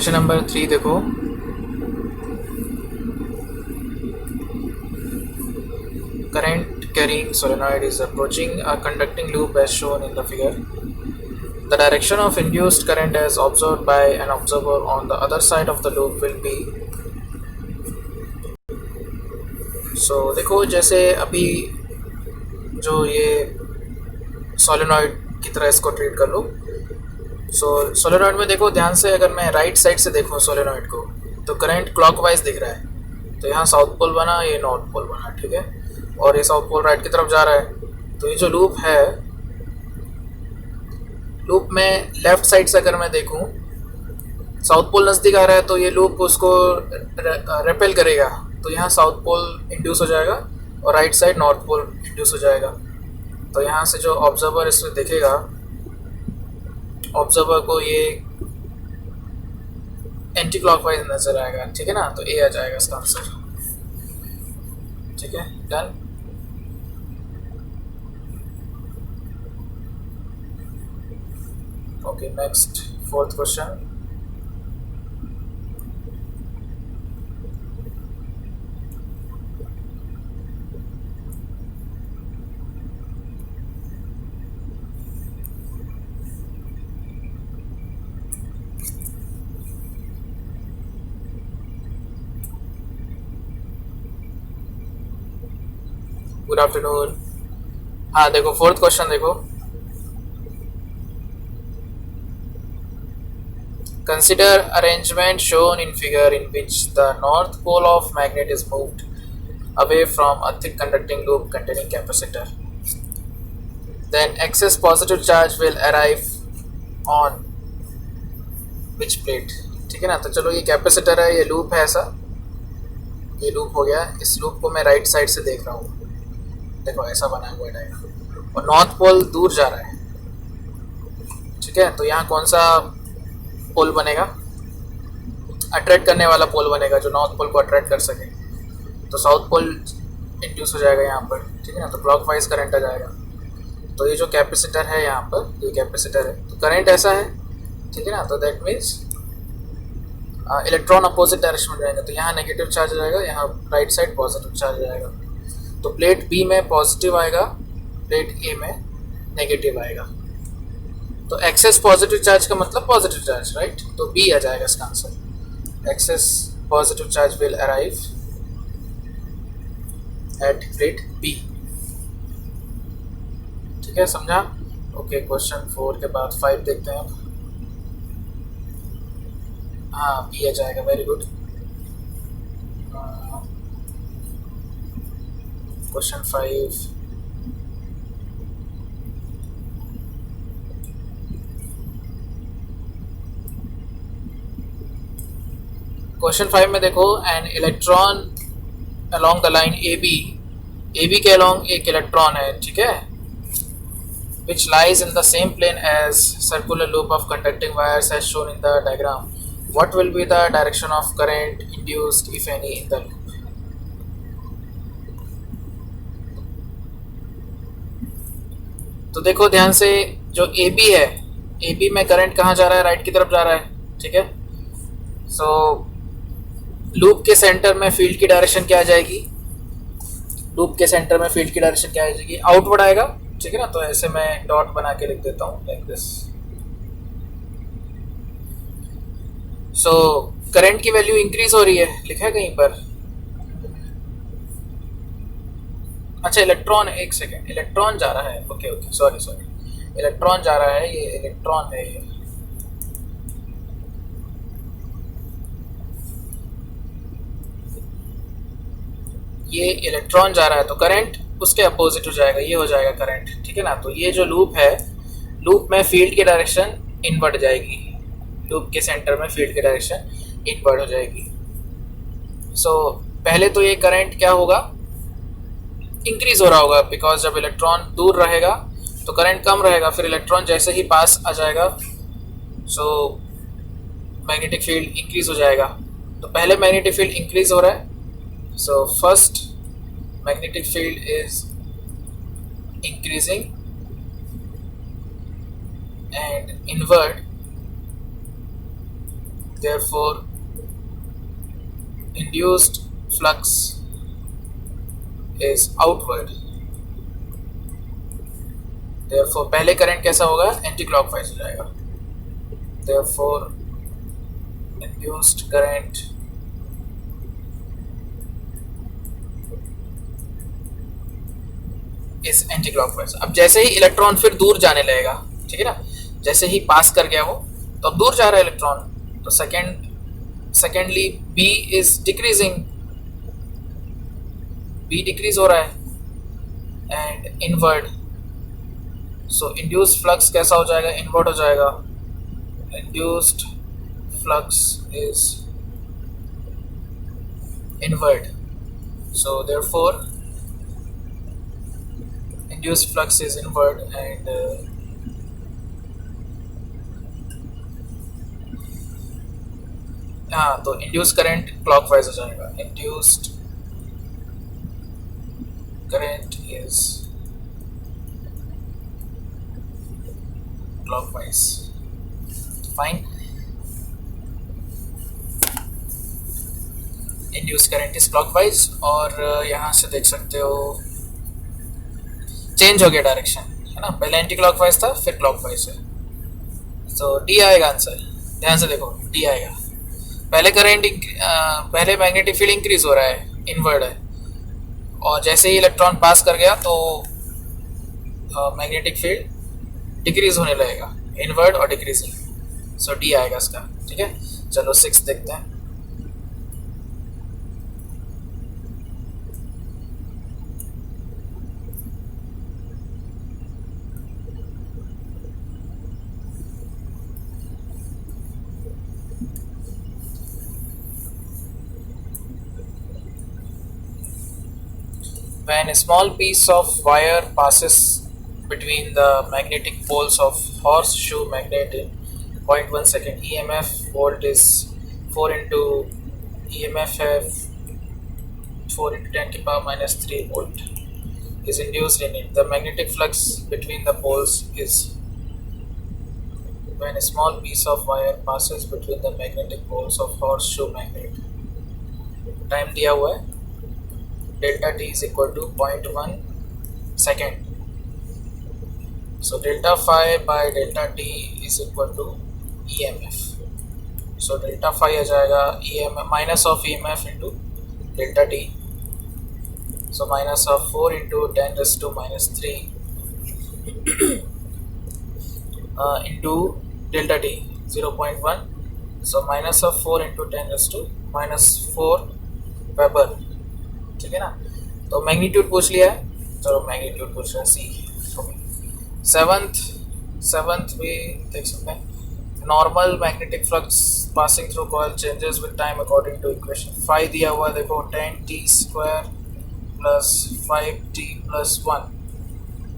Question number 3 देखो। Current carrying solenoid is approaching a conducting loop as shown in the figure. The direction of induced current as observed by an observer on the other side of the loop will be. देखो जैसे अभी जो ये solenoid की तरह इसको treat कर लो। Solenoid में देखो ध्यान से, अगर मैं राइट साइड से देखूँ सोलेनॉइड को तो करंट क्लॉकवाइज दिख रहा है। तो यहाँ साउथ पोल बना, ये नॉर्थ पोल बना, ठीक है। और ये साउथ पोल राइट की तरफ जा रहा है। तो ये जो लूप है, लूप में लेफ्ट साइड से अगर मैं देखूं, साउथ पोल नज़दीक आ रहा है तो ये लूप उसको रेपेल करेगा। तो यहाँ साउथ पोल इंड्यूस हो जाएगा और right side north pole induce हो जाएगा। तो यहाँ से जो ऑब्जर्वर इसमें देखेगा, ऑब्जर्वर को ये एंटी क्लॉकवाइज नजर आएगा, ठीक है ना। तो ए आ जाएगा इसका आंसर, ठीक है। Done. Okay, next, fourth question. Good afternoon. हाँ देखो, फोर्थ क्वेश्चन देखो। Consider arrangement shown in figure in which the north pole of magnet is moved away from a thick conducting loop containing capacitor. Then excess positive charge will arrive on which plate? ठीक है ना। तो चलो, ये capacitor है, ये loop है, ऐसा ये लूप हो गया। इस लूप को मैं राइट साइड से देख रहा हूँ, देखो ऐसा बना हुआ है डायग्राम, और नॉर्थ पोल दूर जा रहा है, ठीक है। तो यहाँ कौन सा पोल बनेगा? अट्रैक्ट करने वाला पोल बनेगा, जो नॉर्थ पोल को अट्रैक्ट कर सके। तो साउथ पोल इंड्यूस हो जाएगा यहाँ पर, ठीक है ना। तो क्लॉकवाइज करंट आ जाएगा। तो ये जो कैपेसिटर है यहाँ पर, ये कैपेसिटर है, तो करंट ऐसा है, ठीक है ना। तो that means electron opposite direction में जाएगा। तो यहाँ नेगेटिव चार्ज आएगा, यहाँ राइट साइड पॉजिटिव चार्ज आएगा। तो प्लेट बी में पॉजिटिव आएगा, प्लेट ए में नेगेटिव आएगा। तो एक्सेस पॉजिटिव चार्ज का मतलब पॉजिटिव चार्ज, राइट। तो बी आ जाएगा इसका answer. Excess positive charge will arrive at plate B, ठीक है, समझा। ओके, क्वेश्चन 4 के बाद 5 देखते हैं अब। हाँ, बी आ जाएगा, वेरी गुड। क्वेश्चन 5, क्वेश्चन 5 में देखो, an electron along the line A B के अलोंग एक इलेक्ट्रॉन है, ठीक है, which lies in the same plane as circular loop of conducting wires as shown in the diagram. What will be the direction of current induced, if any, in the loop? तो देखो ध्यान से, जो A B है, A B में current कहाँ जा रहा है? राइट की तरफ जा रहा है, ठीक है। सो लूप के सेंटर में फील्ड की डायरेक्शन क्या आ जाएगी? लूप के सेंटर में फील्ड की डायरेक्शन क्या आ जाएगी? आउटवर्ड आएगा, ठीक है ना। तो ऐसे मैं डॉट बना के लिख देता हूँ, लाइक दिस। सो करंट की वैल्यू इंक्रीज हो रही है, लिखा है कहीं पर? अच्छा, इलेक्ट्रॉन, एक सेकेंड, इलेक्ट्रॉन जा रहा है, ओके ओके, सॉरी, इलेक्ट्रॉन जा रहा है, ये इलेक्ट्रॉन है, ये इलेक्ट्रॉन जा रहा है। तो करंट उसके अपोजिट हो जाएगा, ये हो जाएगा करंट, ठीक है ना। तो ये जो लूप है, लूप में फील्ड की डायरेक्शन इनवर्ड जाएगी, लूप के सेंटर में फील्ड की डायरेक्शन इनवर्ड हो जाएगी। सो पहले तो ये करंट क्या होगा? इंक्रीज हो रहा होगा, बिकॉज जब इलेक्ट्रॉन दूर रहेगा तो करंट कम रहेगा, फिर इलेक्ट्रॉन जैसे ही पास आ जाएगा सो मैग्नेटिक फील्ड इंक्रीज हो जाएगा। तो पहले मैग्नेटिक फील्ड इंक्रीज हो रहा है, so first magnetic field is increasing and inward therefore induced flux is outward, therefore पहले करंट कैसा होगा, एंटी क्लॉकवाइज हो जाएगा, therefore induced current is anti clockwise. अब जैसे ही इलेक्ट्रॉन फिर दूर जाने लगेगा, ठीक है ना, जैसे ही पास कर गया वो तो अब दूर जा रहा है इलेक्ट्रॉन, तो secondly B is decreasing, B decrease हो रहा है and inward, so induced flux कैसा हो जाएगा, इनवर्ड हो जाएगा, induced flux is inward, so therefore induced flux is inward and हाँ, तो induced current clockwise हो जाएगा, induced current is clockwise, fine, induced current is clockwise। और यहाँ से देख सकते हो चेंज हो गया डायरेक्शन, है ना, पहले एंटी क्लॉकवाइज था फिर क्लॉकवाइज है, तो डी आएगा आंसर, ध्यान से देखो डी आएगा, पहले करंट पहले मैग्नेटिक फील्ड इंक्रीज हो रहा है, इनवर्ड है, और जैसे ही इलेक्ट्रॉन पास कर गया तो मैग्नेटिक फील्ड डिक्रीज होने लगेगा, इनवर्ड और डिक्रीजिंग, सो डी आएगा इसका, ठीक है। चलो 6 देखते हैं। When a small piece of wire passes between the magnetic poles of horseshoe magnet in 0.1 second, EMF volt is 4 into EMF have 4 into 10 to the power minus 3 volt is induced in it. The magnetic flux between the poles is, when a small piece of wire passes between the magnetic poles of horseshoe magnet, time दिया हुआ है, delta t is equal to 0.1 second, so delta phi by delta t is equal to EMF, so delta phi आ जाएगा EMF minus of EMF into delta t, so minus of 4 into 10 raised to minus 3 into delta t 0.1, so minus of 4 into 10 raised to minus 4 weber, ठीक है ना। तो magnitude पूछ लिया है, चलो magnitude पूछ रहा है सी। सेवंथ भी देख सकते हैं, normal magnetic flux passing through coil changes with time according to equation 5 दिया हुआ है, देखो 10t² plus 5t plus 1,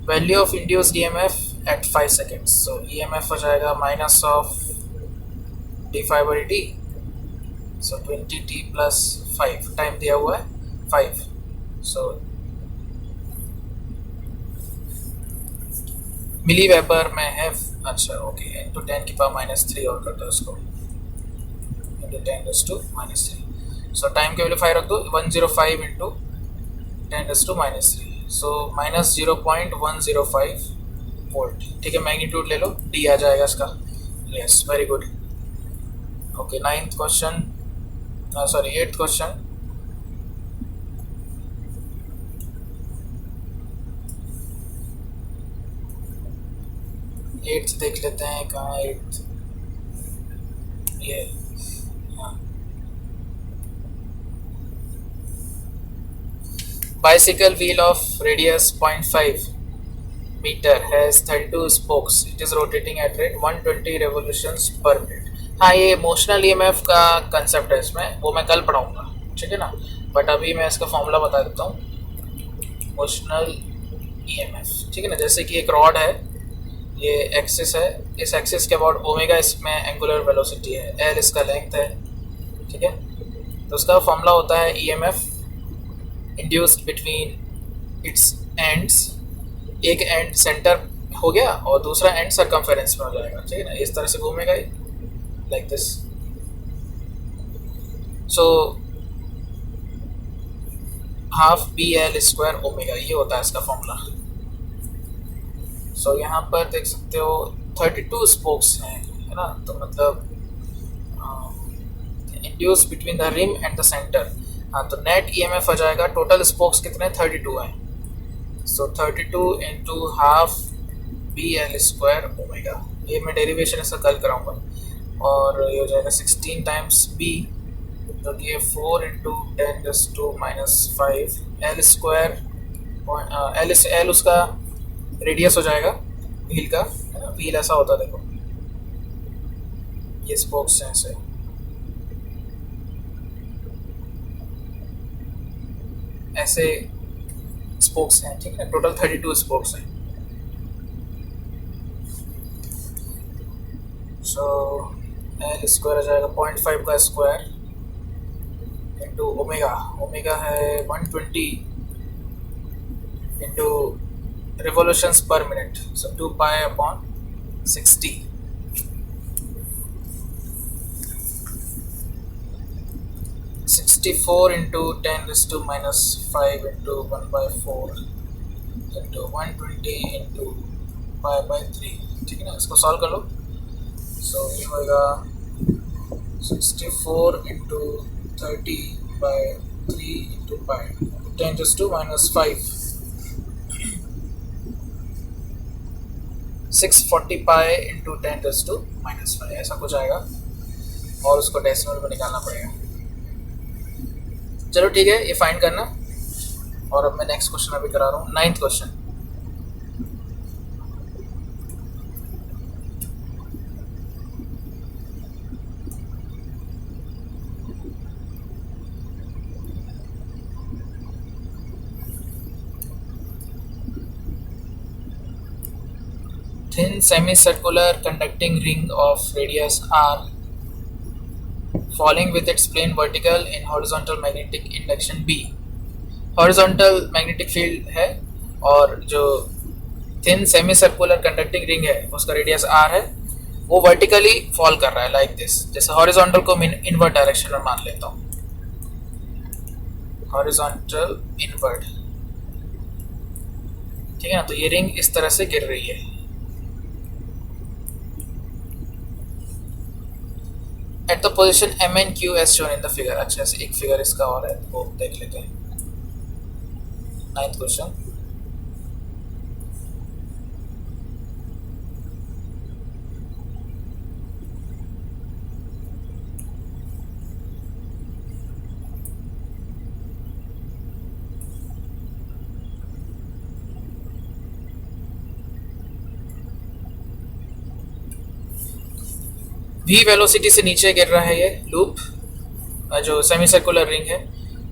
value of induced EMF at 5 seconds, so EMF हो जाएगा minus of d5/dt, so 20t plus 5, time दिया हुआ है 5, सो मिली weber में है, अच्छा ओके, इंटू 10 की पावर माइनस 3 और करते हैं उसको, into 10 raise to minus 3, so time की वैल्यू 5 रख दो, 105 into 10 raise to minus 3, so minus 0.105 volt, ठीक है। मैग्नीट्यूड ले लो, डी आ जाएगा इसका, yes very good. Okay, 9th question, sorry 8th question, eighth देख लेते हैं, कहाँ 8th, ये हाँ, bicycle wheel of radius 0.5 meter has 32 spokes, it is rotating at rate 120 revolutions per minute। हाँ, ये इमोशनल ईएमएफ का कंसेप्ट है इसमें, वो मैं कल पढ़ाऊँगा, ठीक है ना, बट अभी मैं इसका फॉर्मूला बता देता हूँ। इमोशनल ईएमएफ, ठीक है ना, जैसे कि एक रॉड है, ये एक्सिस है, इस एक्सिस के अबाउट ओमेगा इसमें एंगुलर वेलोसिटी है, एल इसका लेंथ है, ठीक है, तो उसका फॉर्मूला होता है EMF induced between its ends, एक एंड सेंटर हो गया और दूसरा एंड सर्कमफेरेंस में हो जाएगा, ठीक है ना, इस तरह से घूमेगा like this, so half B L square omega, ये होता है इसका फॉर्मूला। सो यहाँ पर देख सकते हो 32 स्पोक्स हैं, है ना, तो मतलब induce between the rim and the centre. हाँ, तो नेट ईएमएफ हो जाएगा, टोटल स्पोक्स कितने 32 हैं, so 32 into half B L square omega. ये मैं डेरिवेशन इसका कल कराऊंगा, और ये हो जाएगा 16 टाइम्स बी, जो कि है 4 इंटू 10⁻⁵ एल स्क्वायर। एल उसका रेडियस हो जाएगा व्हील का, है ना, व्हील ऐसा होता है, देखो ये स्पोक्स हैं ऐसे, ऐसे स्पोक्स हैं, ठीक है, टोटल 32 स्पोक्स हैं। सो एल स्क्वायर हो जाएगा 0.5 का स्क्वायर इंटू ओमेगा, ओमेगा है 120 into revolutions per minute, so 2 pi upon 60। (64 into 10⁻⁵ into 1/4 into 120 into π/3, ठीक है ना, इसको सॉल्व कर लो। सो ये होगा 64 into 30/3 into pi 10⁻⁵ 640 pi into 10⁻⁵, ऐसा कुछ आएगा, और उसको डेसिमल में निकालना पड़ेगा। चलो ठीक है, ये फाइंड करना। और अब मैं नेक्स्ट क्वेश्चन अभी करा रहा हूँ, 9th question. Thin semicircular conducting ring of radius r falling with its plane vertical in horizontal magnetic induction B। horizontal magnetic field है, और जो thin semicircular conducting ring है उसका रेडियस r है, वो वर्टिकली फॉल कर रहा है लाइक दिस। जैसे हॉरिजॉन्टल को मैं इनवर्ट डायरेक्शन में मान लेता हूँ, हॉरिजॉन्टल इनवर्ट, ठीक है ना, तो ये रिंग इस तरह से गिर रही है। At the position M N Q S shown in the figure. अच्छा, से एक फिगर इसका और है, वो देख लेते हैं। 9th question. v वेलोसिटी से नीचे गिर रहा है ये लूप, जो सेमी सर्कुलर रिंग है।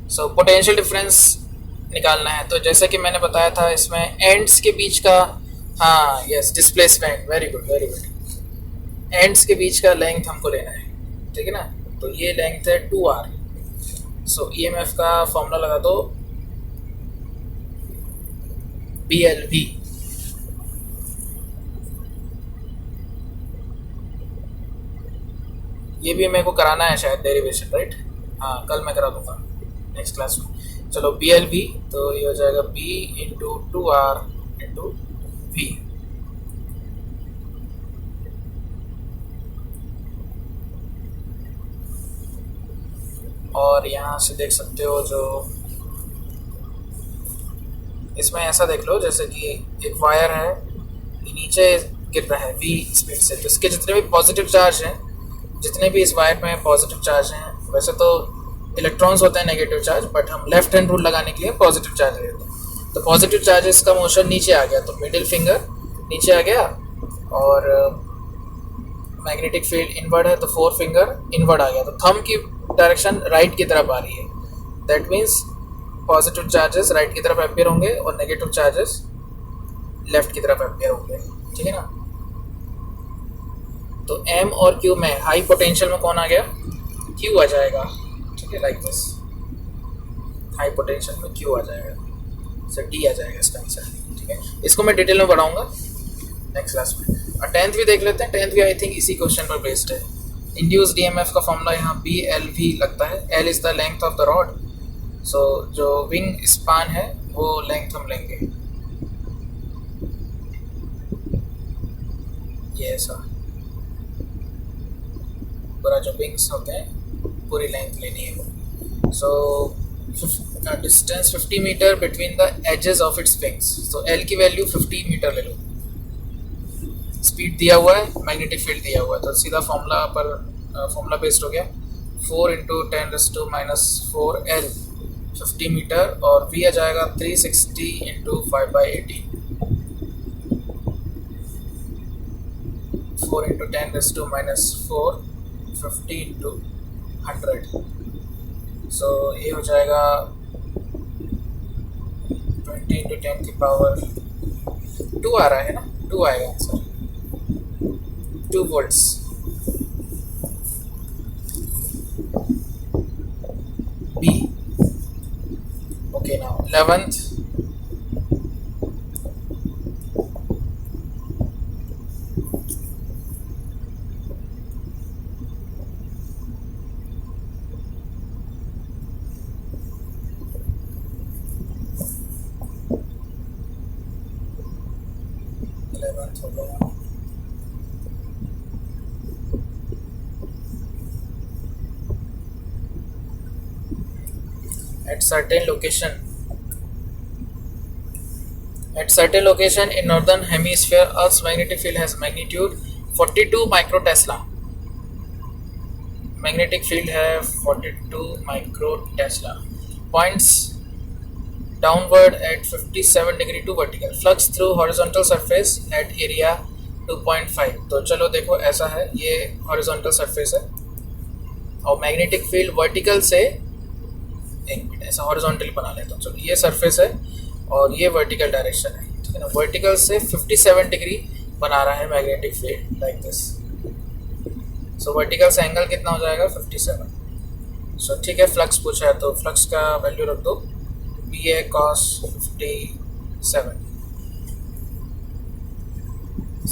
सो पोटेंशियल डिफरेंस निकालना है, तो जैसे कि मैंने बताया था इसमें एंड्स के बीच का, हाँ yes, displacement, very good very good, ends के बीच का लेंथ हमको लेना है, ठीक है ना, तो ये लेंथ है 2r। सो ईएमएफ का फॉर्मूला लगा दो BLV। ये भी मेरे को कराना है शायद डेरिवेशन, राइट, हाँ कल मैं करा दूंगा नेक्स्ट क्लास में। चलो BLV, तो ये हो जाएगा B into 2R into V। और यहाँ से देख सकते हो, जो इसमें ऐसा देख लो जैसे कि एक वायर है, ये नीचे गिर रहा है V स्पीड से, तो इसके जितने भी पॉजिटिव चार्ज हैं, जितने भी इस वायर में पॉजिटिव चार्ज हैं, वैसे तो इलेक्ट्रॉन्स होते हैं नेगेटिव चार्ज, बट हम लेफ्ट हैंड रूल लगाने के लिए पॉजिटिव चार्ज लेते हैं। तो पॉजिटिव चार्जेस का मोशन नीचे आ गया, तो मिडिल फिंगर नीचे आ गया, और मैग्नेटिक फील्ड इनवर्ड है तो 4 फिंगर इनवर्ड आ गया, तो थंब की डायरेक्शन राइट की तरफ आ रही है। That means positive charges right की तरफ अपेयर होंगे और नेगेटिव चार्जेस लेफ्ट की तरफ अपेयर होंगे, ठीक है ना। तो M और Q में हाई पोटेंशियल में कौन आ गया, Q आ जाएगा, ठीक है, लाइक दिस, हाई पोटेंशियल में Q आ जाएगा, सर D आ जाएगा इसका आंसर, ठीक है। इसको मैं डिटेल में पढ़ाऊंगा नेक्स्ट क्लास में। और 10th भी देख लेते हैं, 10th भी आई थिंक इसी क्वेश्चन पर बेस्ड है। इंड्यूस्ड ईएमएफ का फॉर्मूला यहाँ बी एल वी लगता है. L is the length of the rod. So जो विंग स्पान है वो लेंथ हम लेंगे ये ऐसा. पूरा जो विंग्स होते हैं पूरी लेंथ लेनी है. So distance 50 metre between the edges of its wings. तो एल की वैल्यू 50 मीटर ले लो. स्पीड दिया हुआ है, मैग्नेटिक फील्ड दिया हुआ है, तो सीधा फॉर्मूला बेस्ड हो गया. 4 इंटू 10⁻⁴ एल 50 मीटर और वी आ जाएगा 360 इंटू 5/18. 4 into 10⁻⁴ 50 into 100. सो ये हो जाएगा 20 इंटू 10 की पावर 2 आ रहा है ना. 2 आएगा answer. 2 volts. B. Okay, now 11th. हो गया. At certain location in northern hemisphere, Earth's magnetic field has magnitude 42 microtesla. Magnetic field है 42 microtesla. Points downward at 57 degree to vertical. Flux through horizontal surface at area 2.5. तो चलो देखो ऐसा है, ये horizontal surface है और magnetic field vertical से एक मिनट ऐसा हॉरिजॉन्टली बना लेता हूँ. चलो ये सरफेस है और ये वर्टिकल डायरेक्शन है, ठीक है ना. वर्टिकल से 57 डिग्री बना रहा है magnetic field like this. So vertical से एंगल कितना हो जाएगा 57. सो ठीक है, फ्लक्स पूछा है तो फ्लक्स का वैल्यू रख दो B A cos 57.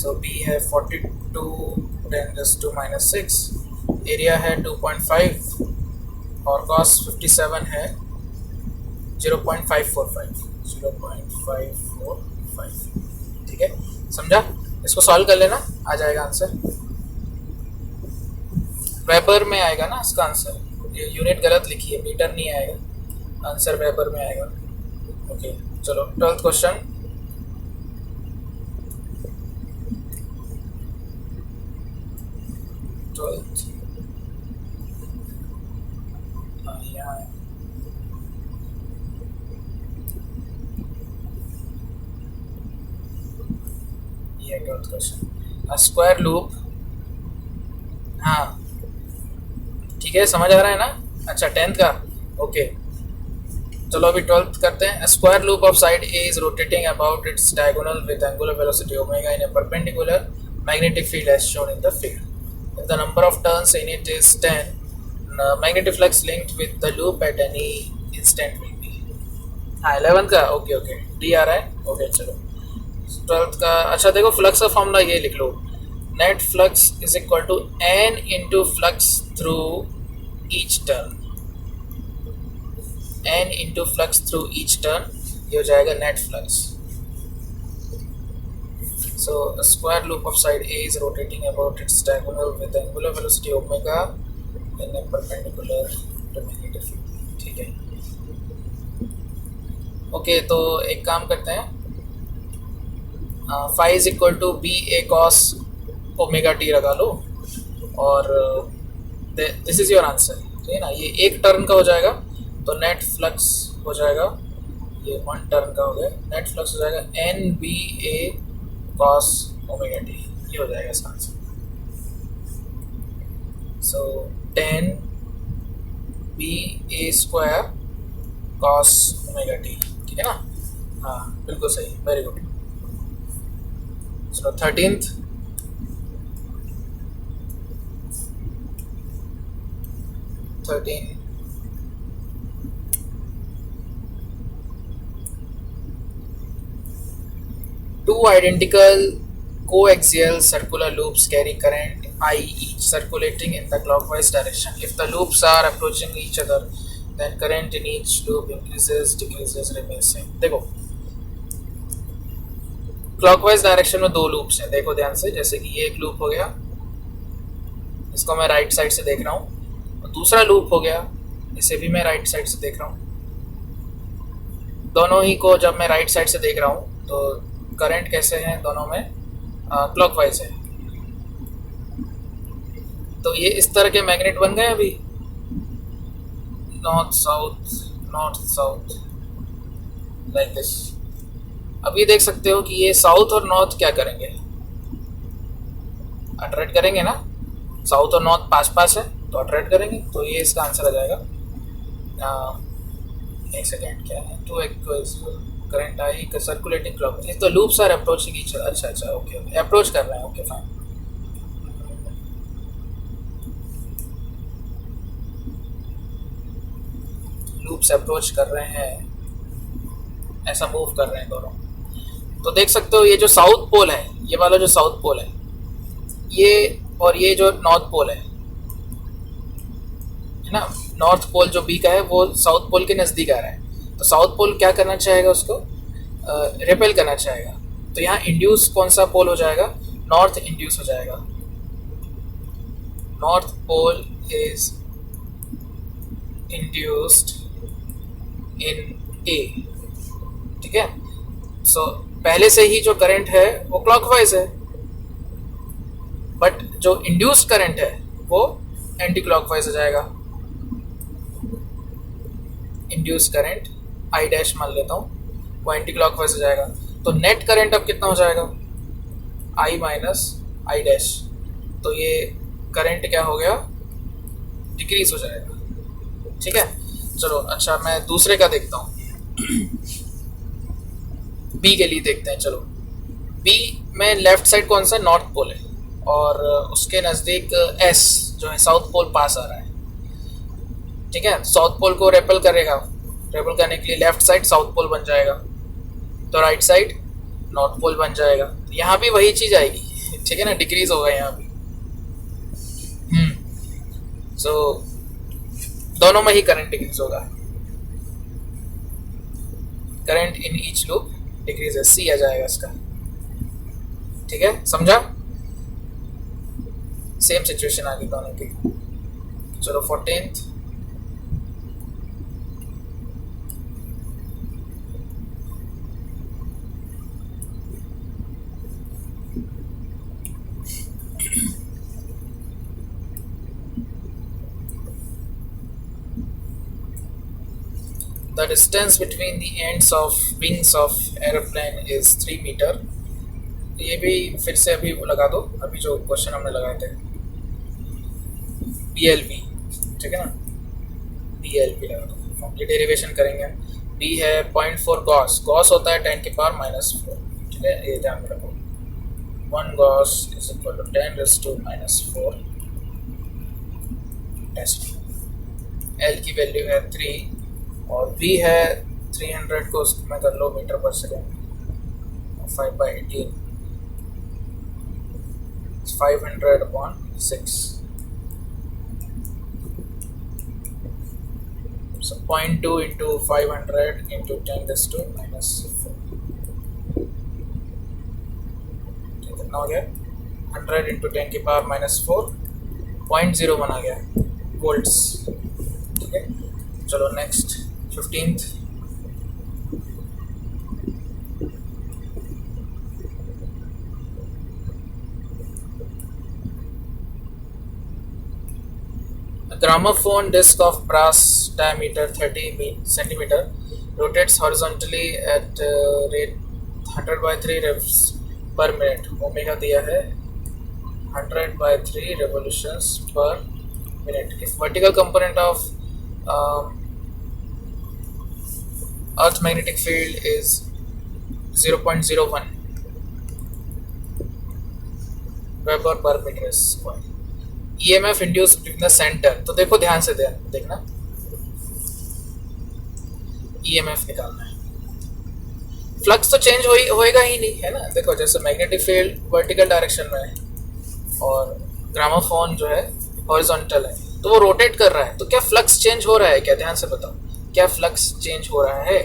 So B है 42 10⁻⁶. एरिया है 2.5 और कॉस 57 है 0.545. ठीक है, समझा. इसको सॉल्व कर लेना, आ जाएगा आंसर. वेबर में आएगा ना इसका आंसर. ये यूनिट गलत लिखी है, मीटर नहीं आएगा, आंसर वेबर में आएगा. ओके चलो 12th क्वेश्चन. Square loop. हाँ ठीक है, समझ आ रहा है ना. अच्छा 10th का. ओके चलो अभी 12th करते हैं. Square loop of side A is rotating about its diagonal with angular velocity omega in a perpendicular magnetic field as shown in the figure. If the number of turns in it is 10, magnetic flux linked with the loop at any instant will be. हाँ 11th का. Okay okay D आ रहा है. Okay चलो 12th का. अच्छा देखो flux का formula ये लिख लो. Net flux is equal to N into flux through each turn. N into flux through each turn, ये हो जाएगा net flux. So square loop of side A is rotating about its diagonal with angular velocity omega in a perpendicular to magnetic field. ठीक है. Okay तो एक काम करते हैं. Phi is equal to B A cos omega T लगा लो और दिस इज योर आंसर. ठीक है ना. ये एक टर्न का हो जाएगा तो नेट फ्लक्स हो जाएगा, ये 1 टर्न का हो गया. नेट फ्लक्स हो जाएगा N B A cos omega T. ये हो जाएगा इसका आंसर. सो 10 बी ए स्क्वायर कॉस ओमेगा टी. ठीक है ना. हाँ बिल्कुल सही, very good. So 13th. Two identical coaxial circular loops carry current I each circulating in the clockwise direction. If the loops are approaching each other, then current in each loop increases, decreases, remains same. देखो clockwise direction में दो loops हैं, देखो ध्यान से, जैसे कि ये एक लूप हो गया, इसको मैं राइट साइड से देख रहा हूँ, और दूसरा लूप हो गया, इसे भी मैं राइट साइड से देख रहा हूँ। दोनों ही को जब मैं राइट साइड से देख रहा हूँ तो करंट कैसे हैं दोनों में, क्लॉकवाइज है। तो ये इस तरह के मैग्नेट बन गए अभी, नॉर्थ साउथ लाइक दिस। अब ये देख सकते हो कि ये साउथ और नॉर्थ क्या करेंगे, अट्रैक्ट करेंगे ना, साउथ और नॉर्थ पास पास है तो अट्रैक्ट करेंगे, तो ये इसका आंसर आ जाएगा। एक सेकेंड, क्या है, two current I circulating clock, तो loops are approaching each other. अच्छा ओके अप्रोच कर रहे हैं, ओके फाइन। लूप्स अप्रोच कर रहे हैं, ऐसा मूव कर रहे हैं दोनों। तो देख सकते हो ये जो साउथ पोल है, ये वाला जो साउथ पोल है, ये और ये जो नॉर्थ पोल है ना, नॉर्थ पोल जो बी का है वो साउथ पोल के नज़दीक आ रहा है, तो साउथ पोल क्या करना चाहेगा, उसको रिपेल करना चाहेगा। तो यहाँ इंड्यूस कौन सा पोल हो जाएगा, नॉर्थ इंड्यूस हो जाएगा। North pole is induced in A, ठीक है। सो पहले से ही जो करंट है वो क्लॉकवाइज है, बट जो इंड्यूस्ड करंट है वो एंटी क्लॉकवाइज हो जाएगा। इंड्यूस्ड करंट आई डैश मान लेता हूँ, वो एंटी क्लॉकवाइज हो जाएगा। तो नेट करंट अब कितना हो जाएगा, आई माइनस आई डैश, तो ये करंट क्या हो गया, डिक्रीज हो जाएगा, ठीक है। चलो अच्छा मैं दूसरे का देखता हूँ, बी के लिए देखते हैं। चलो बी में लेफ्ट साइड कौन सा, नॉर्थ पोल है, और उसके नज़दीक एस जो है साउथ पोल पास आ रहा है, ठीक है। साउथ पोल को रेपल करेगा, रेपल करने के लिए लेफ्ट साइड साउथ पोल बन जाएगा, तो राइट साइड नॉर्थ पोल बन जाएगा। तो यहाँ भी वही चीज़ आएगी, ठीक है ना, डिक्रीज होगा यहाँ भी। सो दोनों में ही करंट डिक्रीज होगा, current in each loop decrease है, सी आ जाएगा इसका, ठीक है, समझा। सेम सिचुएशन आ गई दोनों की। चलो 14th, The distance between the ends of wings of aeroplane is 3 metre. ये भी फिर से अभी लगा दो, अभी जो क्वेश्चन हमने लगाए थे, BLV, ठीक है ना, BLV लगा दो, फॉर्मली डेरिवेशन करेंगे। B है 0.4 गॉस, गॉस होता है 10 की पावर -4, ठीक है, ये ध्यान में रखो। 1 gauss is equal to 10⁻⁻⁴ tesla. L की वैल्यू है 3 और V है 300 को उसमें कर लो metre per second, 5/18 500/6, so 0.2 into 500 into 10⁻⁻⁴, कितना हो गया, 100 into 10 की पावर -4, 0.01 आ गया वोल्ट्स, ठीक है। चलो next 15th, a gramophone disc of brass diameter 30 centimeter rotates horizontally at rate 100/3 revs per minute। Omega दिया है 100/3 revolutions per minute। If vertical component of Earth magnetic field is 0.01 Weber per meter square, EMF induced in the center। तो देखो ध्यान से देखना, EMF निकालना है। Flux तो चेंज होएगा ही नहीं, है ना। देखो जैसे मैग्नेटिक फील्ड वर्टिकल डायरेक्शन में है और ग्रामोफोन जो है हॉरिजॉन्टल है, तो वो रोटेट कर रहा है, तो क्या फ्लक्स चेंज हो रहा है क्या? ध्यान से बताओ, क्या फ्लक्स चेंज हो रहा है?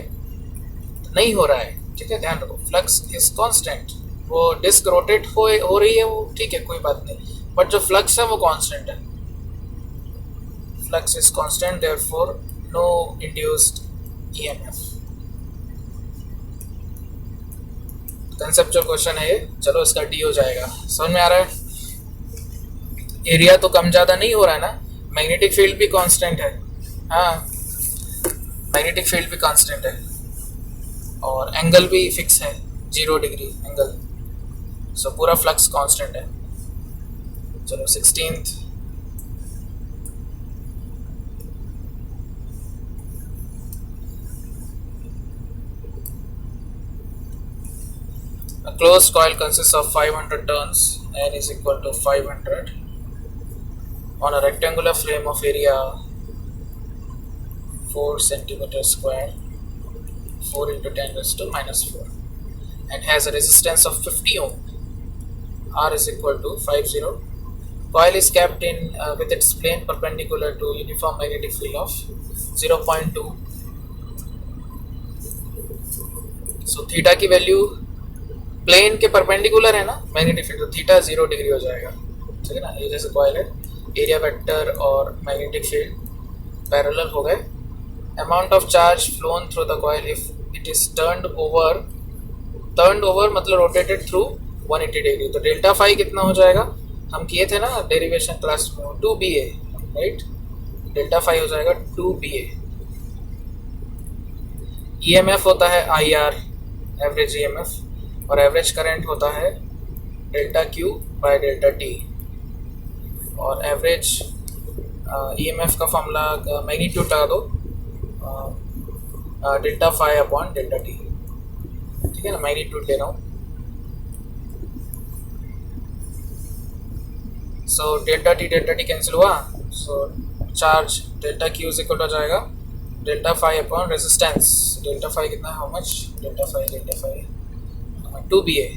नहीं हो रहा है, ठीक है, ध्यान रखो, फ्लक्स इज कांस्टेंट। वो डिस्क रोटेट हो रही है, वो ठीक है, कोई बात नहीं, बट जो फ्लक्स है वो कांस्टेंट है। Flux is constant, therefore no induced EMF. Conceptual question है ये, चलो इसका डी हो जाएगा। समझ में आ रहा है? एरिया तो कम ज़्यादा नहीं हो रहा है ना, मैग्नेटिक फील्ड भी कांस्टेंट है। हाँ, मैग्नेटिक फील्ड भी कांस्टेंट है और एंगल भी फिक्स है, 0 डिग्री एंगल, सो पूरा फ्लक्स कांस्टेंट है। चलो 16th, a closed coil consists of 500 turns, n is equal to 500 on a rectangular frame of area 4 centimeter square, 4 into 10 raised to minus 4, and has a resistance of 50 ohm. R is equal to 50. Coil is kept in with its plane perpendicular to uniform magnetic field of 0.2. So theta की value plane के perpendicular है ना magnetic field, तो theta 0 degree हो जाएगा, ठीक है ना। ये जैसे कॉइल है, एरिया वेक्टर और मैग्नेटिक फील्ड पैरेलल हो गए। Amount of charge phloem through the coil if it is turned over मतलब रोटेटेड थ्रू 180 डिग्री, तो डेल्टा फाई कितना हो जाएगा? हम किए थे ना डेरिवेशन क्लास में, 2BA, राइट। डेल्टा फाई हो जाएगा 2BA। ईएमएफ होता है IR, एवरेज ईएमएफ, और एवरेज करंट होता है delta Q by delta T, और एवरेज ईएमएफ का फॉर्मूला मैग्नीट्यूड लगा दो, delta phi upon delta T, ठीक है ना, मैग्नीट्यूड ले रहा हूँ। सो डेल्टा टी कैंसिल हुआ, so charge delta Q is equal हो जाएगा delta phi upon resistance, delta phi कितना है, how much, delta phi 2BA,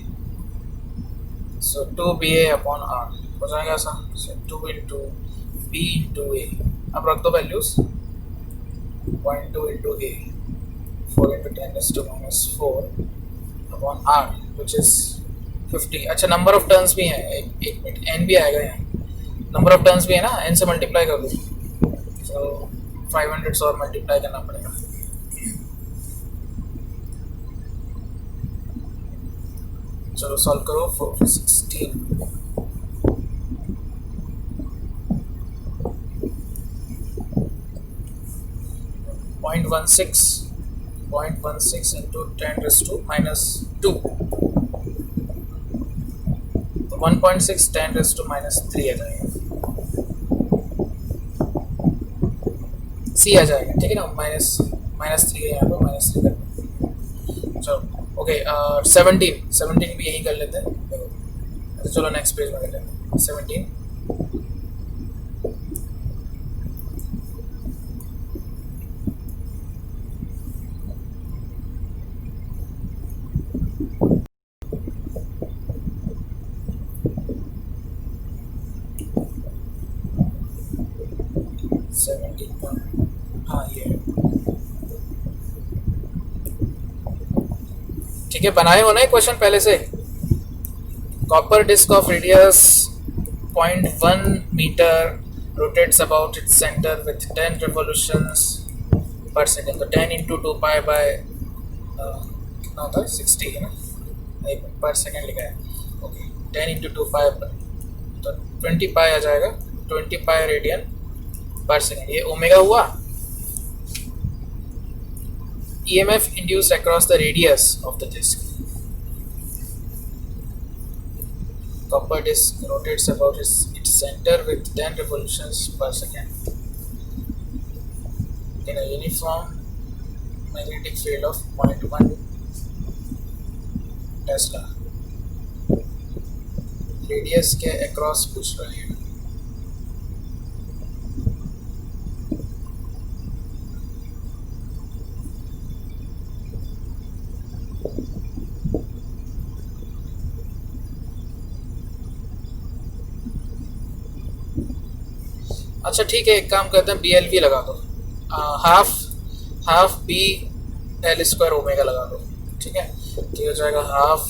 so 2BA upon R हो जाएगा ऐसा, so 2 into B into A, अब रख दो values, 0.2 into A, 4 into 10⁻⁴ upon R which is 50। अच्छा, नंबर ऑफ टर्न्स भी हैं, एक मिनट, n भी आएगा यहाँ, नंबर ऑफ टर्न्स भी है ना, n से मल्टीप्लाई कर दो, तो 500 से और मल्टीप्लाई करना पड़ेगा। चलो सॉल्व करो, 416 0.16 इंटू 10⁻⁻2, तो 1.6 10⁻⁻3 आ जाएगा, C आ जाएगा, ठीक है ना, -3 है यहाँ पर, -3 कर दो। चलो ओके, 17 भी यही कर लेते हैं। अच्छा चलो नेक्स्ट पेज में कर लेते हैं 17। हाँ ये ठीक है, बनाए हो ना क्वेश्चन पहले से। Copper disc of radius 0.1 metre rotates about its center with 10 revolutions per second, तो 10 इंटू 2 पाई बाय कितना होता है, 60 है ना, एक पर सेकेंड लिखा है, ओके, 10 इंटू 2 पाई, तो 20 पाई आ जाएगा, 20 पाई रेडियन पर सेकेंड, ये ओमेगा हुआ। EMF induced across the radius of the disk. Copper disk rotates about its center with 10 revolutions per second in a uniform magnetic field of 0.1 Tesla. Radius के across पूछ रहा है। अच्छा ठीक है, एक काम करते हैं, बी एल वी लगा दो, half half B L square omega लगा दो, ठीक है। तो ये हो जाएगा हाफ,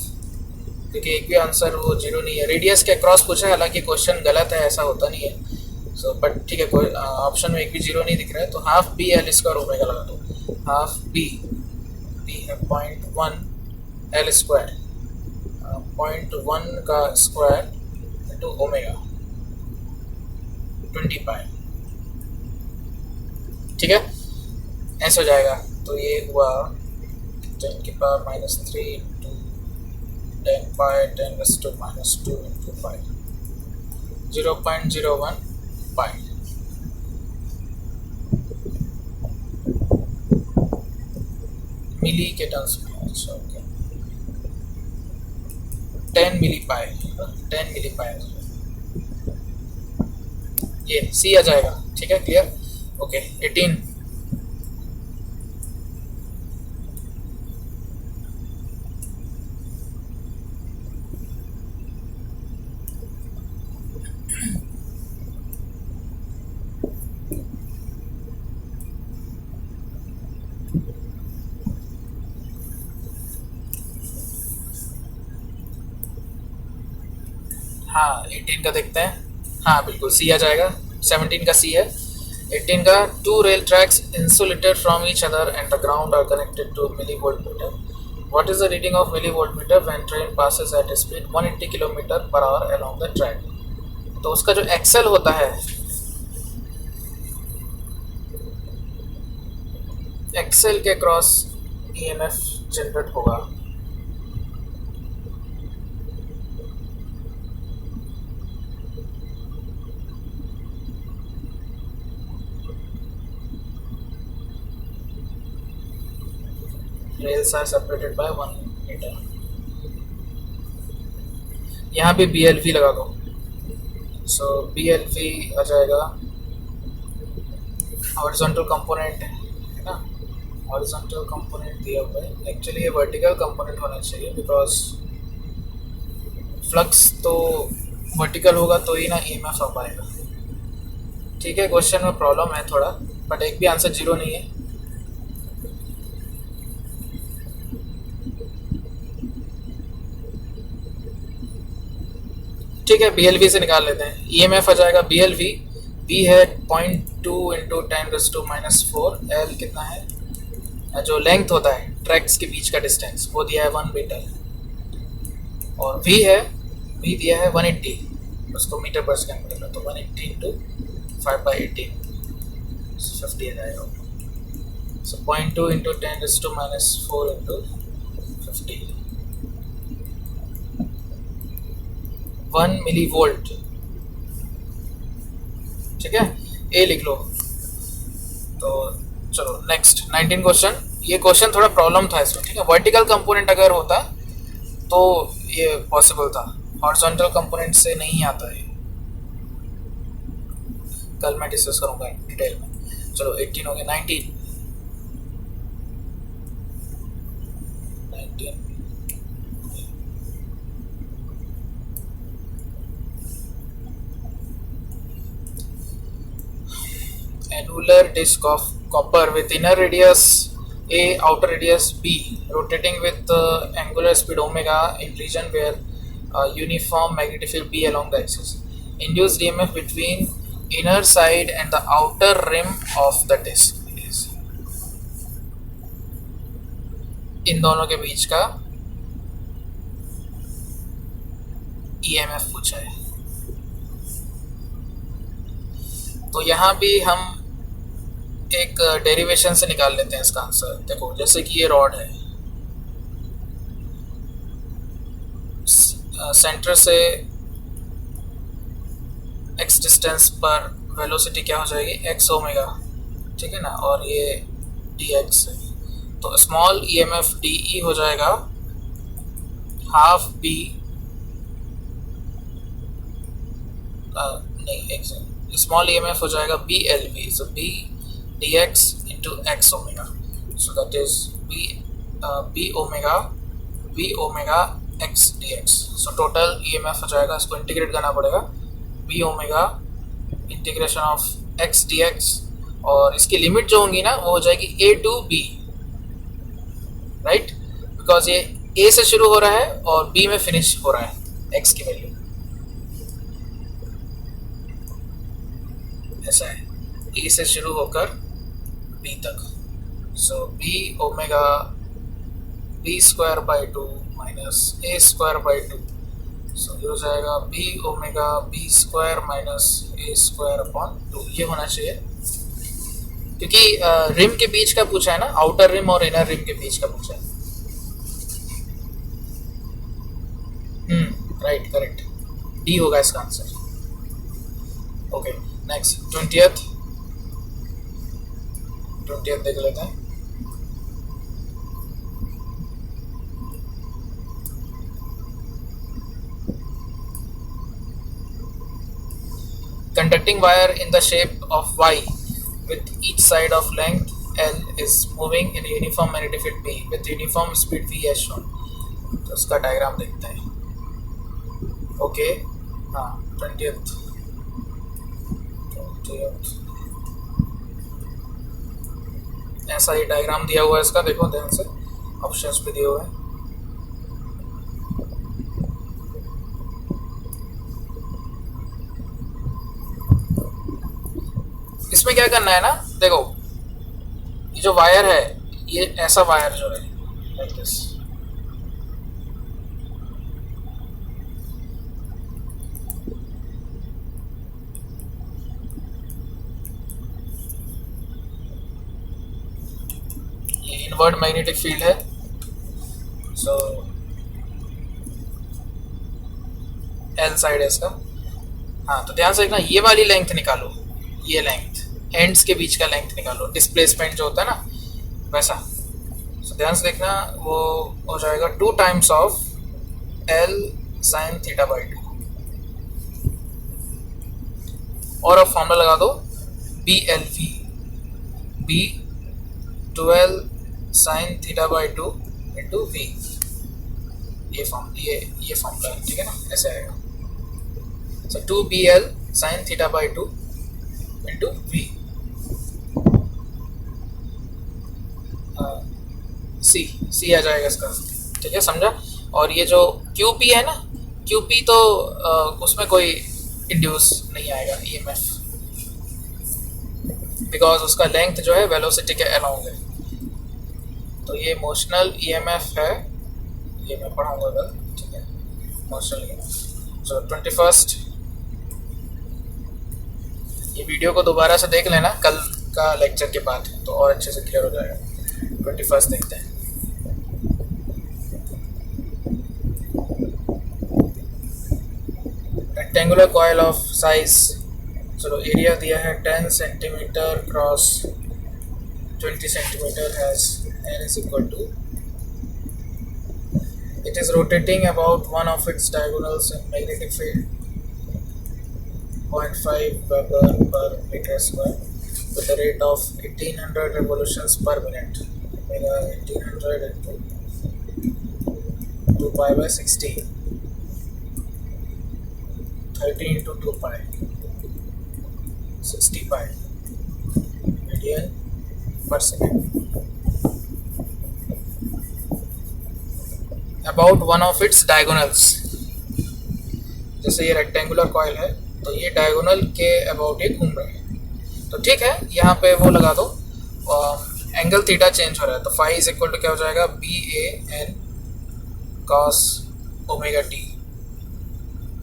क्योंकि एक भी आंसर वो जीरो नहीं है, रेडियस के क्रॉस पूछा है, हालांकि क्वेश्चन गलत है, ऐसा होता नहीं है। सो बट ठीक है, कोई ऑप्शन में एक भी जीरो नहीं दिख रहा है, तो half B L square omega लगा दो। हाफ बी, बी है 0.1 एल स्क्वायर, 0.1 का स्क्वायर इंटू ओमेगा 20 पाई, ठीक है, ऐसा हो जाएगा। तो ये हुआ 10 की पावर -3 इंटू 10 पाई 10⁻² इंटू पाई, 0.01 पाई। मिली के टर्म्स में, अच्छा ओके, 10 मिली पाई, 10 मिली पाई, ये सी आ जाएगा, ठीक है, क्लियर, ओके। 18, हाँ 18 का देखते हैं, हाँ बिल्कुल सी आ जाएगा, 17 का सी है। 18 का, two rail tracks insulated from each other and the ground are connected to milli volt meter, what is the reading of milli volt meter when train passes at speed 180 kilometre per hour along the track. तो उसका जो axle होता है, axle के cross EMF generate होगा, rails are separated by 1 metre. यहाँ पे B L V लगा दो, सो बी एल वी आ जाएगा, हॉरिजॉन्टल कंपोनेंट है ना, हॉरिजॉन्टल कंपोनेंट दिया हुआ है, एक्चुअली ये वर्टिकल कंपोनेंट होना चाहिए, बिकॉज फ्लक्स तो वर्टिकल होगा तो ही ना ईएमएफ आ पाएगा, ठीक है। क्वेश्चन में प्रॉब्लम है थोड़ा, बट एक भी आंसर जीरो नहीं है। ठीक है, बी एल वी से निकाल लेते हैं, ई एम एफ आ जाएगा बी एल वी, बी है 0.2 इंटू 10⁻⁴, एल कितना है, जो लेंथ होता है ट्रैक्स के बीच का डिस्टेंस, वो दिया है 1 मीटर, और वी है, वी दिया है 180, उसको मीटर पर सेकेंड मिलेगा, तो 180 इंटू 5/18 50 आ जाएगा, सो 0.2 इंटू 10⁻⁴ इंटू 50, 1 मिली वोल्ट, ठीक है, ए लिख लो। तो चलो नेक्स्ट 19 क्वेश्चन, ये क्वेश्चन थोड़ा प्रॉब्लम था इसमें, ठीक है। वर्टिकल कंपोनेंट अगर होता तो ये पॉसिबल था, हॉरिजॉन्टल कंपोनेंट से नहीं आता है, कल मैं डिस्कस करूंगा डिटेल में। चलो 18 हो गया, 19 annular disc of copper with inner radius A, outer radius B, rotating with angular speed omega in region where uniform magnetic field B along the axis. Induced EMF between inner side and the outer rim of the disc is, इन दोनों के बीच का EMF पूछा है। तो यहाँ भी हम एक डेरिवेशन से निकाल लेते हैं इसका आंसर। देखो जैसे कि ये रॉड है, सेंटर से x डिस्टेंस पर वेलोसिटी क्या हो जाएगी, x ओमेगा, ठीक है ना, और ये dx है, तो स्मॉल ईएमएफ de हो जाएगा हाफ b, नहीं स्मॉल ईएमएफ हो जाएगा B L B, so B dx into x omega, so that is b omega x dx, so total EMF हो जाएगा, इसको इंटीग्रेट करना पड़ेगा, b omega integration of x D x, और इसकी लिमिट जो होंगी ना वो हो जाएगी ए टू बी, राइट, बिकॉज ये ए से शुरू हो रहा है और बी में फिनिश हो रहा है एक्स की वैल्यू, ऐसा है, ए से शुरू होकर बी तक। So B omega B square by two minus A square by two, so ये हो जाएगा B omega B square minus A square upon two, ये होना चाहिए, क्योंकि रिम के बीच का पूछा है ना, आउटर रिम और इनर रिम के बीच का पूछा है। राइट, करेक्ट, डी होगा इसका आंसर। ओके, नेक्स्ट 20th देख लेते हैं। Conducting wire in the shape of Y with each side of length L is moving in a uniform magnetic field B with uniform speed V as shown। तो उसका diagram देखते हैं। Okay, हाँ 20th ऐसा ही diagram दिया हुआ है इसका, देखो ध्यान से, ऑप्शंस भी दिए हुए हैं। इसमें क्या करना है ना, देखो ये जो वायर है, ये ऐसा वायर जो है लाइक दिस, ये इनवर्ड मैग्नेटिक फील्ड है। सो एल साइड है इसका। हाँ, तो ध्यान से देखना, ये वाली लेंथ निकालो, ये लेंथ, एंड्स के बीच का लेंथ निकालो, डिस्प्लेसमेंट जो होता है ना वैसा। तो ध्यान से देखना, वो हो जाएगा 2 times of L sine theta by 2, और अब फॉर्मूला लगा दो B L V, B 12 sine theta by 2 into V, ये फॉर्मूला है, ठीक है ना, ऐसे आएगा। So 2 B L sine theta by 2 into V, C आ जाएगा इसका, ठीक है, समझा। और ये जो क्यू पी है ना, क्यू पी तो उसमें कोई इंड्यूस नहीं आएगा ईएमएफ, बिकॉज उसका लेंथ जो है वेलोसिटी के अलोंग है। तो ये मोशनल ईएमएफ है, ये मैं पढ़ाऊंगा कल, ठीक है, मोशनल ईएमएफ। सो 21st, ये वीडियो को दोबारा से देख लेना कल का लेक्चर के बाद, तो और अच्छे से क्लियर हो जाएगा। 21st देखते हैं। रेक्टेंगुलर कॉइल ऑफ साइज, चलो एरिया दिया है 10 centimetre cross 20 centimetre has n is equal to, it is rotating about one of its diagonals in magnetic field 0.5 Weber per meter square with the rate of 1800 revolutions per minute, omega 1800 into 2 pi by 16, 30 into 2 pi, 60 pi radian per second, about one of its diagonals। जैसे ये rectangular coil है तो ये diagonal के about ये घूम रहे हैं, तो ठीक है, यहाँ पे वो लगा दो, एंगल थीटा चेंज हो रहा है, तो फाई इज इक्वल टू क्या हो जाएगा, B A N cos omega T.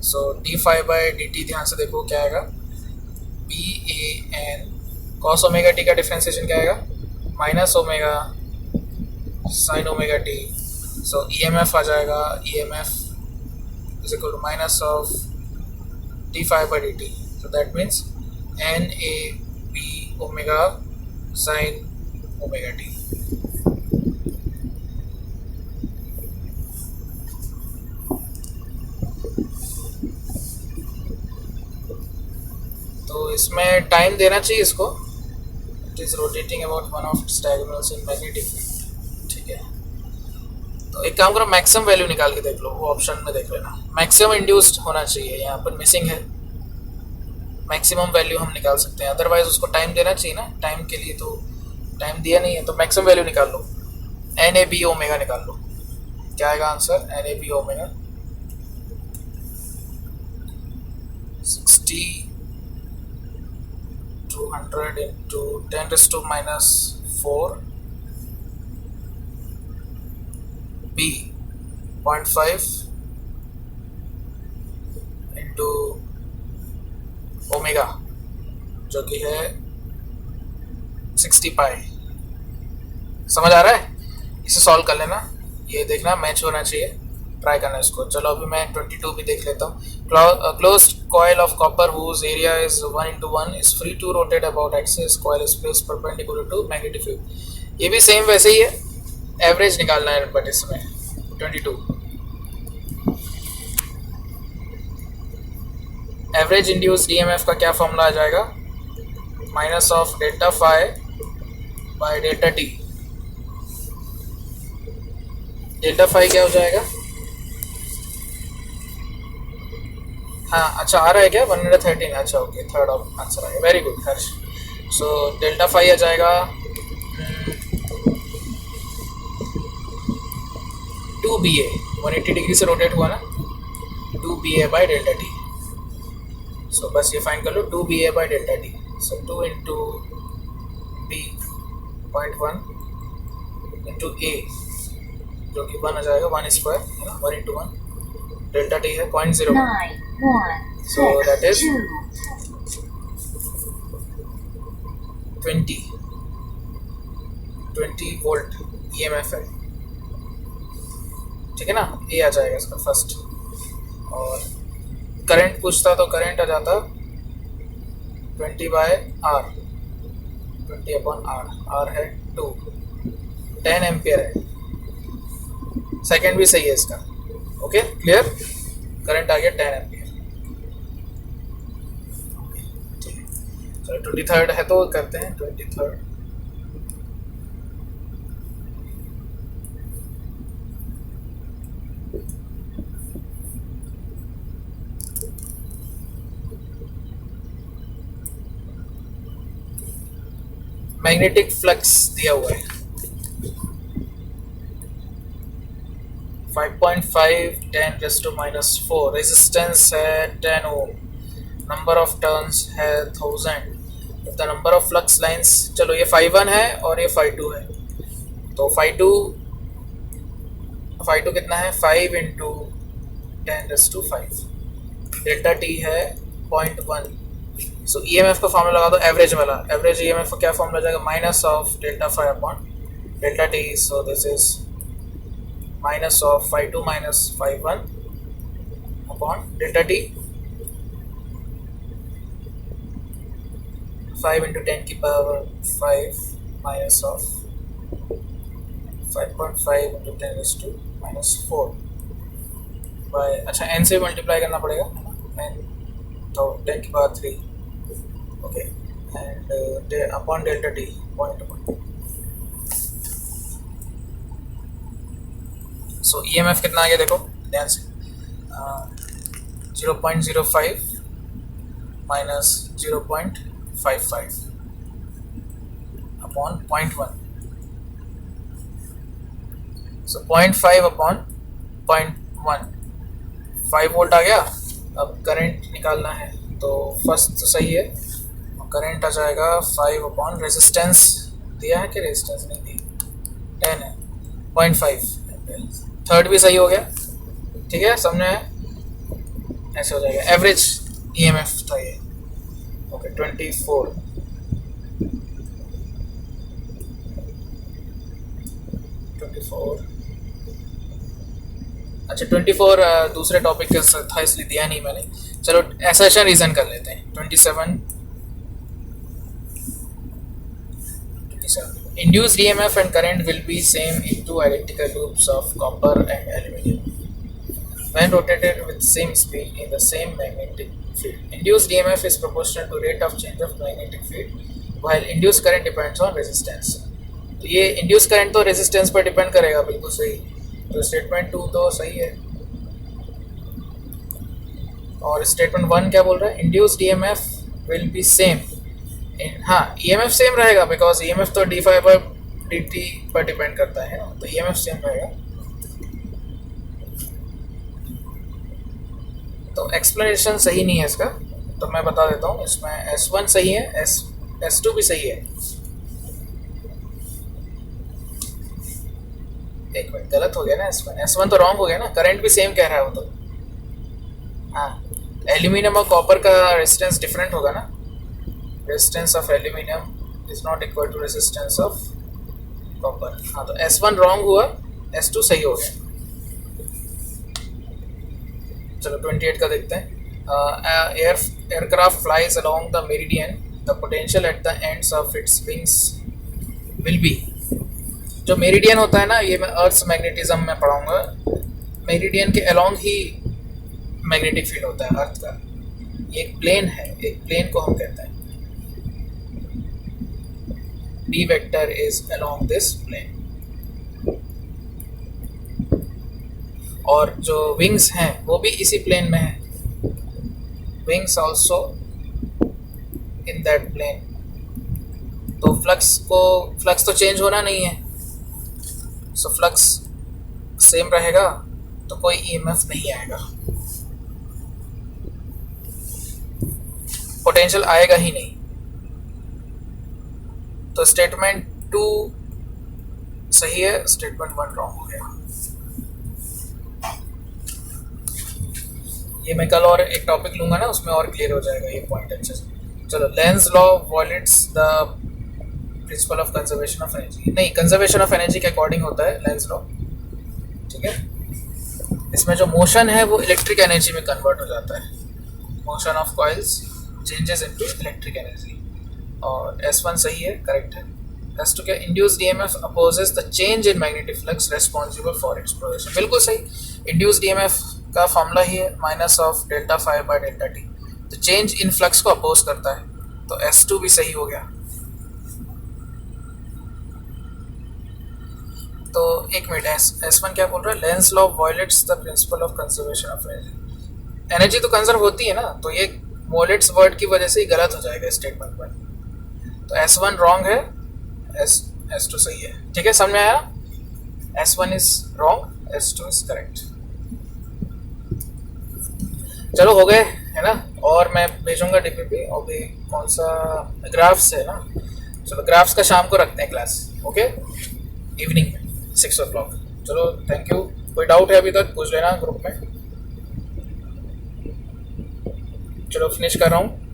So D phi by D T, ध्यान से देखो क्या आएगा, B A N cos omega T का डिफ्रेंसिएशन क्या आएगा, minus omega sine omega T. So E M F आ जाएगा, E M F is equal to minus of D phi by D T, so that means n a b omega sin omega t। तो इसमें time देना चाहिए इसको, it is rotating about one of its diagonals in magnetic field, ठीक है। तो एक काम करो, मैक्सिमम वैल्यू निकाल के देख लो, वो ऑप्शन में देख लेना, मैक्सिमम इंड्यूस्ड होना चाहिए, यहाँ पर मिसिंग है। मैक्सिमम वैल्यू हम निकाल सकते हैं, अदरवाइज उसको टाइम देना चाहिए ना, टाइम के लिए तो टाइम दिया नहीं है, तो मैक्सिमम वैल्यू निकाल लो, एन ए बी ओमेगा निकाल लो। क्या आएगा answer? N A B omega 60 200 into 10⁻⁴ B 0.5 into omega जो कि है 60 पाई। समझ आ रहा है? इसे सॉल्व कर लेना, ये देखना मैच होना चाहिए, ट्राई करना इसको। चलो अभी मैं 22 भी देख लेता हूँ। Closed coil of copper whose area is 1:1 is free to rotate about axis, coil is placed perpendicular to magnetic field. ये भी सेम वैसे ही है, एवरेज निकालना है बट इसमें 22 एवरेज इंड्यूस्ड ईएमएफ का क्या फॉर्मूला आ जाएगा? Minus of delta phi by delta T. Delta phi क्या हो जाएगा? हाँ अच्छा आ रहा है क्या? 113। अच्छा ओके, थर्ड ऑफ आंसर आएगा, वेरी गुड हर्ष। सो डेल्टा फाई आ जाएगा 2BA, 180 डिग्री से रोटेट हुआ ना, 2BA बाई डेल्टा टी। सो बस ये फाइन कर लो, 2BA by delta T. So 2 into B 0.1 into A जो कि 1 आ जाएगा, 1 स्क्वायर है ना, 1 इंटू 1 डेल्टा टी है 0.01। So that is 20 volt EMF है, ठीक है ना। ए आ जाएगा इसका फर्स्ट। और करंट पूछता तो करंट आ जाता 20 बाय आर, 20/R, आर है 2, 10 एम्पियर है। सेकेंड भी सही है इसका, ओके क्लियर। करंट आ गया 10 एम्पियर। चलो 23rd है तो करते हैं 23rd। मैग्नेटिक फ्लक्स दिया हुआ है 5.5 10⁻⁴, रेजिस्टेंस है 10 ओम, नंबर ऑफ टर्न्स है 1000, the number of flux lines. चलो ये φ1 है और ये φ2 है, तो φ2 कितना है? 5 इंटू 10⁵, डेल्टा टी है 0.1। सो ईएमएफ का फॉर्मूला लगा दो, एवरेज वाला। एवरेज ईएमएफ का क्या फॉर्मूला जाएगा? Minus of delta phi upon delta T. So this is minus of φ2 minus φ1 upon delta T, 5 into 10⁵ minus of 5.5 into 10⁻⁴ by, अच्छा N से मल्टीप्लाई करना पड़ेगा एन, तो 10⁻3 okay, and upon delta T 0.1। So EMF कितना आ गया देखो ध्यान से, 0.05 minus 0.55 upon 0.1। So 0.5 upon 0.1, 5 volt आ गया। अब करंट निकालना है तो फर्स्ट तो सही है, करंट आ जाएगा 5 अपॉन रेजिस्टेंस दिया है कि रेजिस्टेंस नहीं दी, 10 है 0.5। थर्ड भी सही हो गया, ठीक है सामने है, ऐसे हो जाएगा। एवरेज ईएमएफ था ये, ओके 24 अच्छा 24 दूसरे टॉपिक का था इसलिए दिया नहीं मैंने। चलो एसर्शन रीजन कर लेते हैं। 27 induced EMF and current will be same in two identical loops of copper and aluminum when rotated with same speed in the same magnetic field. Induced EMF is proportional to rate of change of magnetic field while induced current depends on resistance. तो ये induced current तो resistance पर depend करेगा, बिल्कुल सही। तो statement 2 तो सही है। और स्टेटमेंट 1 क्या बोल रहा है? induced EMF will be same. हाँ, ईएमएफ सेम रहेगा बिकॉज ईएमएफ तो D phi by D T पर डिपेंड करता है ना, तो ईएमएफ सेम रहेगा। तो एक्सप्लेनेशन सही नहीं है इसका, तो मैं बता देता हूँ। इसमें S1 सही है, S2 भी सही है। एक मिनट, गलत हो गया ना, S1 तो रॉन्ग हो गया ना, करंट भी सेम कह रहा है वो तो। हाँ, एल्यूमिनियम और कॉपर का रेजिस्टेंस डिफरेंट होगा ना, resistance of aluminium is not equal to resistance of copper. हाँ, तो S1 रॉन्ग हुआ, S2 सही हो गया। चलो 28 का देखते हैं। Aircraft flies along the meridian, the potential at the ends of its wings will be. जो मेरिडियन होता है ना, ये मैं अर्थ मैग्नेटिज्म में पढ़ाऊंगा। मेरिडियन के अलोंग ही मैग्नेटिक फील्ड होता है अर्थ का। ये एक प्लेन है, एक प्लेन को हम कहते हैं। B vector is along this plane. और जो विंग्स हैं वो भी इसी प्लेन में है, wings also in that plane. तो फ्लक्स तो चेंज होना नहीं है, सो फ्लक्स सेम रहेगा, तो कोई ईएमएफ नहीं आएगा, पोटेंशियल आएगा ही नहीं। तो स्टेटमेंट 2 सही है, स्टेटमेंट 1 रॉन्ग हो गया। ये मैं कल और एक टॉपिक लूंगा ना, उसमें और क्लियर हो जाएगा ये पॉइंट अच्छे से। चलो, Lenz law violates the principle of conservation of energy. नहीं, कंजर्वेशन ऑफ एनर्जी के अकॉर्डिंग होता है लेंज लॉ, ठीक है। इसमें जो मोशन है वो इलेक्ट्रिक एनर्जी में कन्वर्ट हो जाता है। Motion of coils changes into electric energy. और S1 सही है, करेक्ट है। S2 क्या, induced EMF opposes the change in magnetic flux responsible for its projection. बिल्कुल सही, इंड्यूस्ड ईएमएफ का फॉर्मूला ही है minus of delta phi by delta T, तो चेंज इन फ्लक्स को अपोज करता है। तो S2 भी सही हो गया। तो एक मिनट, S1 क्या बोल रहा है, Lenz law violates the principle of conservation of energy. Energy तो कंजर्व होती है ना, तो ये वॉयलेट्स वर्ड की वजह से ही गलत हो जाएगा स्टेटमेंट में। तो S1 रॉन्ग है, S2 सही है, ठीक है, समझ में आया। S1 is wrong, S2 is correct. चलो हो गए है ना, और मैं भेजूंगा डीपीपी। और भी कौन सा ग्राफ्स है ना, चलो ग्राफ्स का शाम को रखते हैं क्लास, ओके, इवनिंग में 6 o'clock। चलो थैंक यू। कोई डाउट है अभी तक पूछ लेना ग्रुप में। चलो फिनिश कर रहा हूँ।